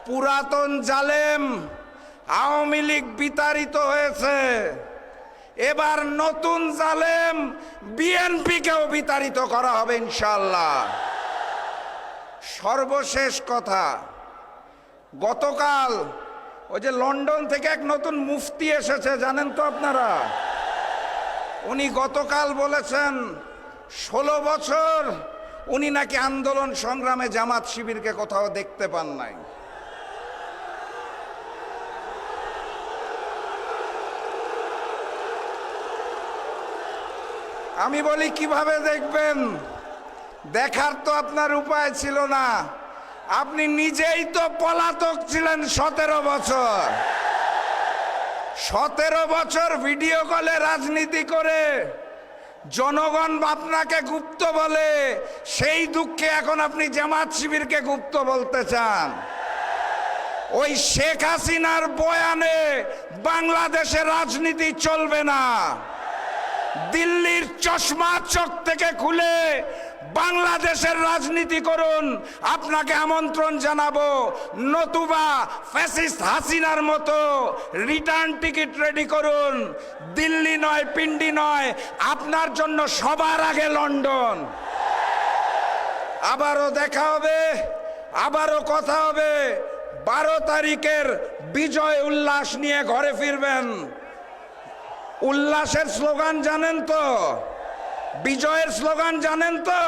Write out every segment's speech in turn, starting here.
পুরাতন জালেম আওয়ামী লীগ বিতাড়িত হয়েছে, এবার নতুন জালেম বিএনপিকেও বিতাড়িত করা হবে ইনশাআল্লাহ। সর্বশেষ কথা, গতকাল ওই যে লন্ডন থেকে এক নতুন মুফতি এসেছে, জানেন তো আপনারা? উনি গতকাল বলেছেন 16 বছর উনি নাকি আন্দোলন সংগ্রামে জামাত শিবিরকে কোথাও দেখতে পান নাই। আমি বলি কিভাবে দেখবেন? দেখার তো আপনার উপায় ছিল না, আপনি নিজেই তো পলাতক ছিলেন 17 বছর। 17 বছর ভিডিও কলে রাজনীতি করে জনগণ আপনাকে গুপ্ত বলে, সেই দুঃখে এখন আপনি জামাত শিবিরকে গুপ্ত বলতে চান। ওই শেখ হাসিনার বয়ানে বাংলাদেশের রাজনীতি চলবে না। দিল্লির চশমা চোখ থেকে খুলে বাংলাদেশের রাজনীতি করুন, আপনাকে আমন্ত্রণ জানাবো। নতুবা ফ্যাসিস্ট হাসিনার মতো রিটার্ন টিকিট রেডি করুন। দিল্লি নয়, পিন্ডি নয়, আপনার জন্য সবার আগে লন্ডন। আবারও দেখা হবে, আবারও কথা হবে। 12 তারিখের বিজয় উল্লাস নিয়ে ঘরে ফিরবেন। উল্লাসের স্লোগান জানেন তো? বিজয়ের স্লোগান জানেন তো?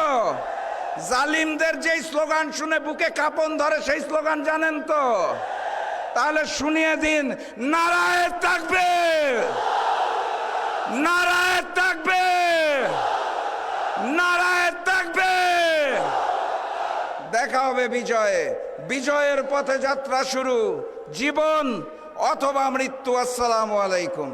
জালিমদের যেই স্লোগান শুনে বুকে কাঁপন ধরে সেই স্লোগান জানেন তো? তাহলে শুনিয়ে দিন, নারায়ে তাকবীর, নারায়ে তাকবীর, নারায়ে তাকবীর। দেখা হবে বিজয়ে। বিজয়ের পথে যাত্রা শুরু, জীবন অথবা মৃত্যু। আসসালামু আলাইকুম।